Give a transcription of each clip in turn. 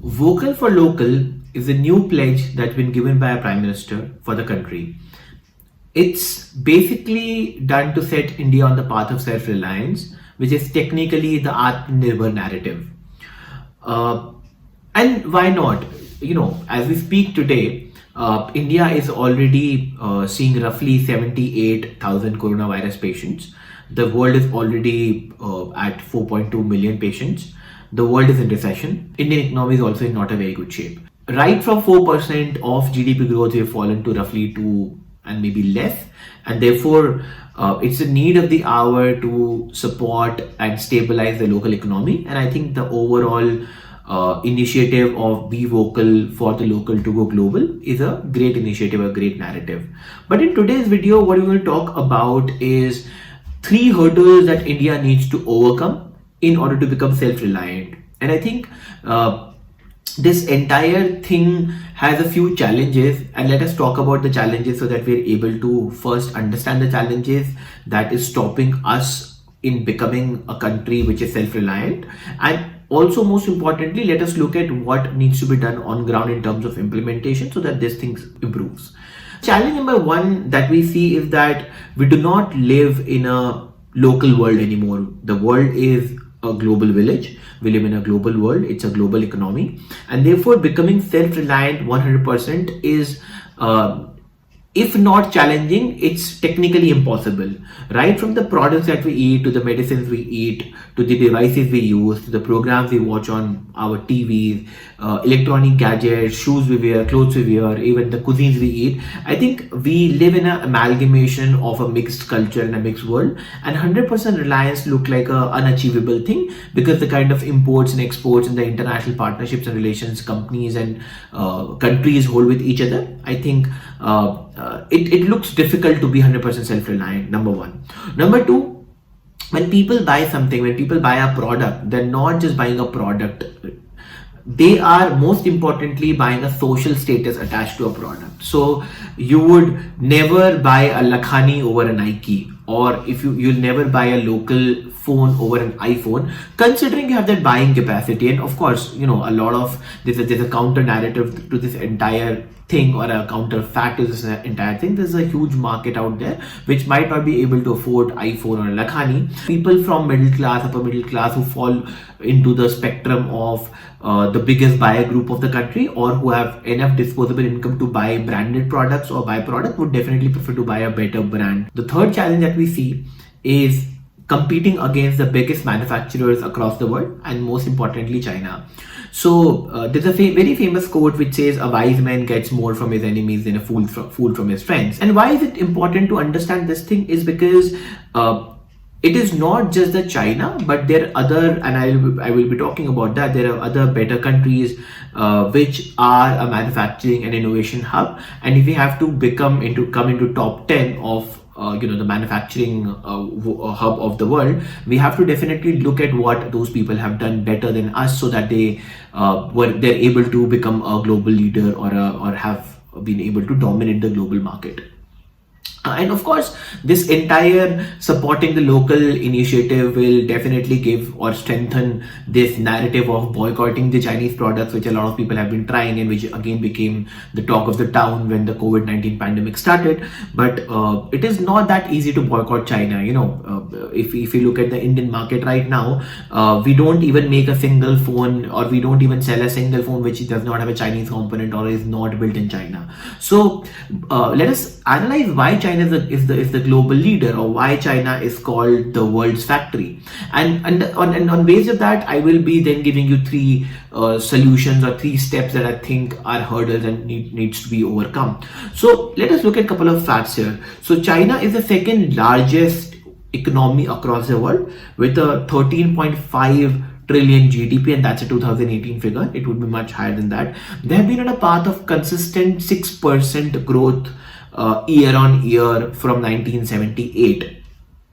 Vocal for Local is a new pledge that's been given by a Prime Minister for the country. It's basically done to set India on the path of self reliance, which is technically the Atmanirbhar narrative. Uh, and why not? As we speak today, India is already seeing roughly 78,000 coronavirus patients. The world is already at 4.2 million patients. The world is in recession. Indian economy is also in not a very good shape. Right from 4% of GDP growth, we have fallen to roughly 2 and maybe less. And therefore, it's a need of the hour to support and stabilize the local economy. And I think the overall initiative of Be Vocal for the Local to Go Global is a great initiative, a great narrative. But in today's video, what we're going to talk about is three hurdles that India needs to overcome in order to become self-reliant. And I think this entire thing has a few challenges, and let us talk about the challenges so that we're able to first understand the challenges that is stopping us in becoming a country which is self-reliant, and also most importantly, let us look at what needs to be done on ground in terms of implementation so that this thing improves. Challenge number one that we see is that we do not live in a local world anymore. The world is a global village. We live in a global world. It's a global economy, and therefore becoming self-reliant 100% is if not challenging, it's technically impossible. Right from the products that we eat, to the medicines we eat, to the devices we use, to the programs we watch on our TVs, electronic gadgets, shoes we wear, clothes we wear, even the cuisines we eat. I think we live in an amalgamation of a mixed culture and a mixed world, and 100% reliance look like a unachievable thing because the kind of imports and exports and the international partnerships and relations companies and countries hold with each other. I think it looks difficult to be 100% self-reliant, number one. Number two, when people buy something, when people buy a product, they're not just buying a product. They are most importantly buying a social status attached to a product. So you would never buy a Lakhani over a Nike, or if you'll never buy a local phone over an iPhone, considering you have that buying capacity. And of course, a lot of there's a counter narrative to this entire thing, or a counter fact to this entire thing. There's a huge market out there which might not be able to afford iPhone or Lakhani. People from middle class, upper middle class, who fall into the spectrum of the biggest buyer group of the country, or who have enough disposable income to buy branded products or buy product, would definitely prefer to buy a better brand. The third challenge that we see is competing against the biggest manufacturers across the world, and most importantly China. So there's a very famous quote which says, a wise man gets more from his enemies than a fool from his friends. And why is it important to understand this thing is because it is not just the China, but there are other, and I will be talking about that. There are other better countries which are a manufacturing and innovation hub. And if we have to come into top 10 of the manufacturing hub of the world, we have to definitely look at what those people have done better than us, so that they're able to become a global leader, or have been able to dominate the global market. And of course, this entire supporting the local initiative will definitely give or strengthen this narrative of boycotting the Chinese products, which a lot of people have been trying, and which again became the talk of the town when the COVID-19 pandemic started. But it is not that easy to boycott China. If you look at the Indian market right now, we don't even make a single phone, or we don't even sell a single phone which does not have a Chinese component or is not built in China. So let us analyze why China is the global leader, or why China is called the world's factory. And on base of that, I will be then giving you three solutions, or three steps that I think are hurdles and needs to be overcome. So let us look at a couple of facts here. So China is the second largest economy across the world, with a 13.5 trillion GDP, and that's a 2018 figure. It would be much higher than that. They have been on a path of consistent 6% growth year on year from 1978.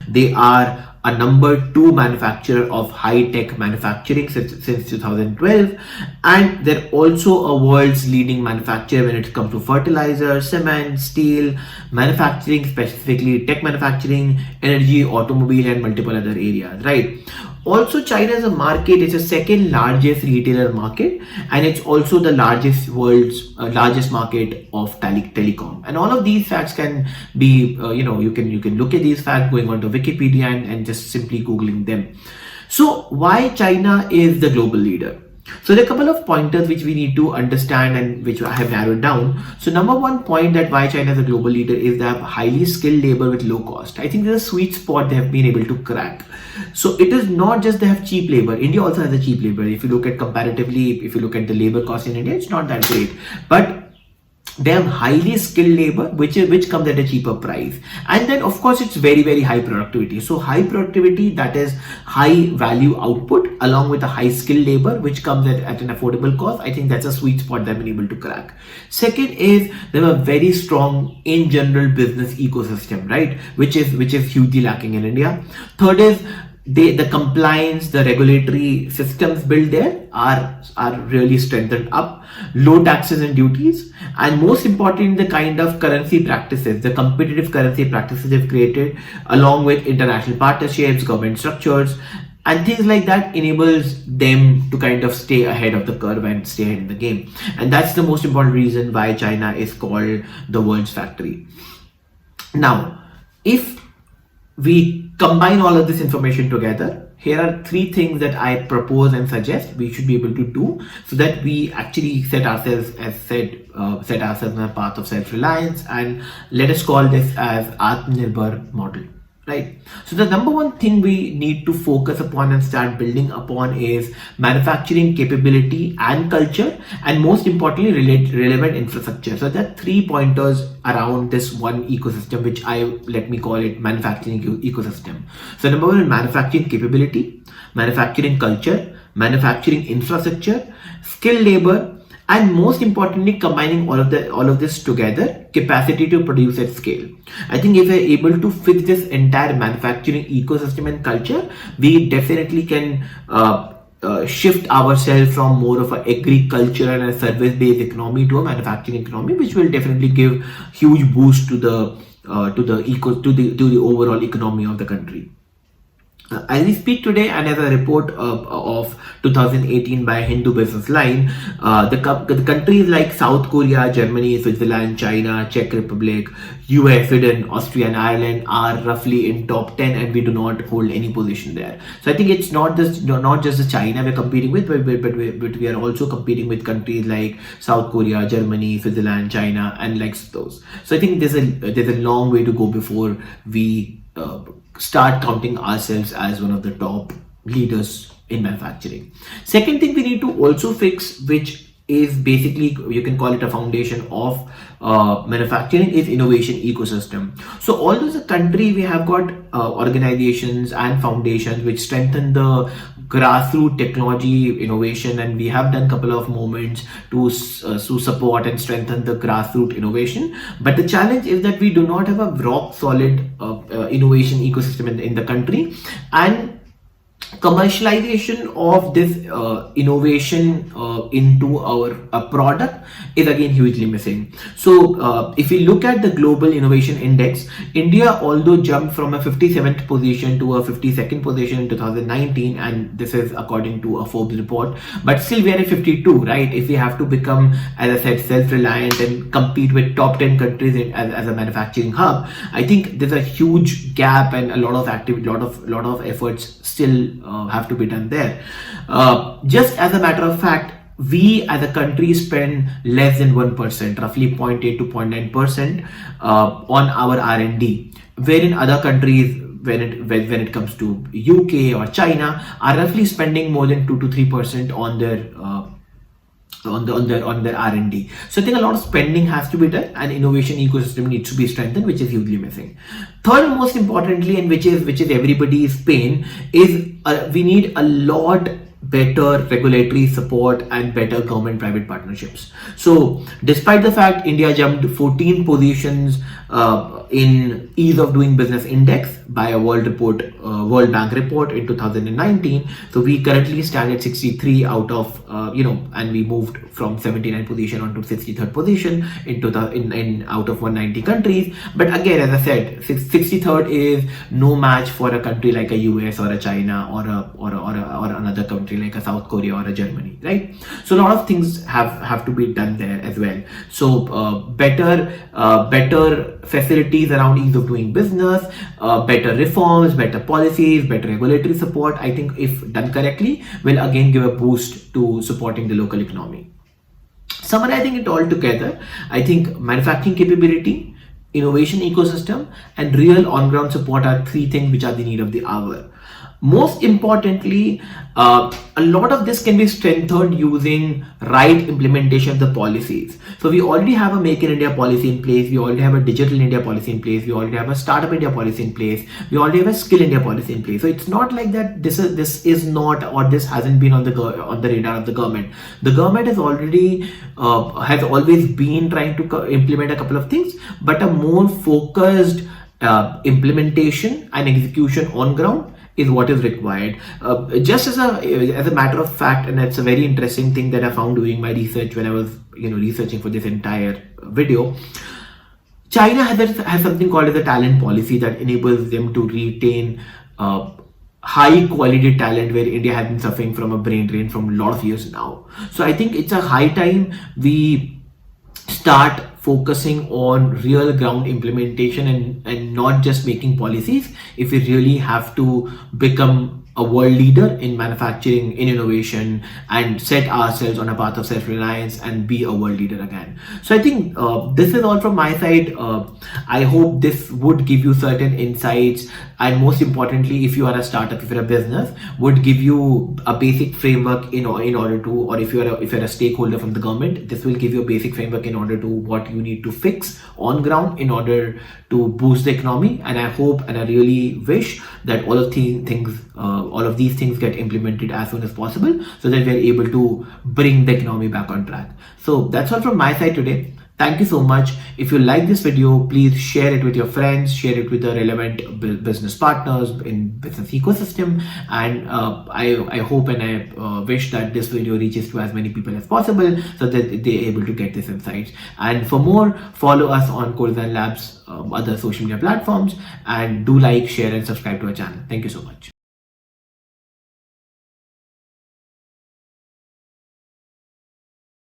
They are a number 2 manufacturer of high-tech manufacturing since 2012, and they're also a world's leading manufacturer when it comes to fertilizer, cement, steel manufacturing, specifically tech manufacturing, energy, automobile, and multiple other areas, right? Also, China as a market is the second largest retailer market, and it's also the largest market of telecom. And all of these facts can be, you can look at these facts going onto Wikipedia and just simply googling them. So why China is the global leader? So there are a couple of pointers which we need to understand and which I have narrowed down. So number one point that why China is a global leader is they have highly skilled labor with low cost. I think there's a sweet spot they have been able to crack. So it is not just they have cheap labor. India also has a cheap labor. If you look at comparatively, if you look at the labor cost in India, it's not that great. But they have highly skilled labor which comes at a cheaper price, and then of course it's very, very high productivity. So high productivity, that is high value output, along with a high skilled labor which comes at an affordable cost. I think that's a sweet spot they've been able to crack. Second is they have a very strong in general business ecosystem, right, which is hugely lacking in India. Third is the compliance, the regulatory systems built there are really strengthened up. Low taxes and duties, and most importantly, the kind of currency practices, the competitive currency practices they've created, along with international partnerships, government structures, and things like that, enables them to kind of stay ahead of the curve and stay ahead in the game. And that's the most important reason why China is called the world's factory. Now, if we combine all of this information together, here are three things that I propose and suggest we should be able to do so that we actually set ourselves on a path of self-reliance, and let us call this as Atmanirbhar model. Right. So the number one thing we need to focus upon and start building upon is manufacturing capability and culture, and most importantly, relevant infrastructure. So there are 3 pointers around this one ecosystem, which let me call it manufacturing ecosystem. So number one is manufacturing capability, manufacturing culture, manufacturing infrastructure, skilled labor, and most importantly, combining all of this together, capacity to produce at scale. I think if we're able to fix this entire manufacturing ecosystem and culture, we definitely can shift ourselves from more of an agriculture and a service-based economy to a manufacturing economy, which will definitely give huge boost to the overall economy of the country. As we speak today, and as a report of 2018 by Hindu Business Line, the countries like South Korea, Germany, Switzerland, China, Czech Republic, US, Sweden, Austria, and Ireland are roughly in top 10, and we do not hold any position there. So I think it's not just the China we're competing with, but we are also competing with countries like South Korea, Germany, Switzerland, China, and like those. So I think there's a long way to go before we start counting ourselves as one of the top leaders in manufacturing. Second thing we need to also fix, which is basically, you can call it a foundation of manufacturing, is innovation ecosystem. So although as a country we have got organizations and foundations which strengthen the grassroots technology innovation, and we have done a couple of moments to support and strengthen the grassroots innovation, but the challenge is that we do not have a rock solid innovation ecosystem in the country, and commercialization of this innovation into our product is again hugely missing. So if we look at the global innovation index, India although jumped from a 57th position to a 52nd position in 2019, and this is according to a Forbes report, but still we are at 52, right? If we have to become, as I said, self-reliant and compete with top 10 countries as a manufacturing hub, I think there's a huge gap, and a lot of activity, lot of efforts still have to be done there. Just as a matter of fact, we as a country spend less than 1%, roughly 0.8 to 0.9% on our R&D, wherein other countries, when it comes to UK or China, are roughly spending more than 2 to 3% on their R&D. So I think a lot of spending has to be done, and innovation ecosystem needs to be strengthened, which is hugely missing. Third, most importantly, and which is everybody's pain, is we need a lot better regulatory support and better government private partnerships. So despite the fact India jumped 14 positions in ease of doing business index by a World Bank report in 2019, so we currently stand at 63 out of and we moved from 79 position onto 63rd position in out of 190 countries. But again, as I said, 63rd is no match for a country like a US or a China or another country like a South Korea or a Germany, right? So a lot of things have to be done there as well. So better facilities around ease of doing business, better reforms, better policies, better regulatory support, I think if done correctly, will again give a boost to supporting the local economy. Summarizing it all together, I think manufacturing capability, innovation ecosystem, and real on-ground support are three things which are the need of the hour. Most importantly, a lot of this can be strengthened using right implementation of the policies. So we already have a Make in India policy in place. We already have a Digital India policy in place. We already have a Startup India policy in place. We already have a Skill India policy in place. So it's not like that this is not, or this hasn't been on the radar of the government. The government has already has always been trying to implement a couple of things, but a more focused implementation and execution on ground is what is required. Just as a matter of fact, and that's a very interesting thing that I found doing my research when I was researching for this entire video. China has something called as a talent policy that enables them to retain high quality talent, where India has been suffering from a brain drain from a lot of years now. So I think it's a high time we start focusing on real ground implementation and not just making policies if we really have to become a world leader in manufacturing, in innovation, and set ourselves on a path of self-reliance and be a world leader again. So I think this is all from my side. I hope this would give you certain insights, and most importantly, if you are a startup, if you're a business, would give you a basic framework in order to, or if you're a stakeholder from the government, this will give you a basic framework in order to what you need to fix on ground in order to boost the economy. And I hope and I really wish that all of these things get implemented as soon as possible, so that we're able to bring the economy back on track. So that's all from my side today. Thank you so much. If you like this video, please share it with your friends, share it with the relevant business partners in business ecosystem. And I hope and I wish that this video reaches to as many people as possible, so that they're able to get this insights. And for more, follow us on Codesign Labs other social media platforms, and do like, share, and subscribe to our channel. Thank you so much.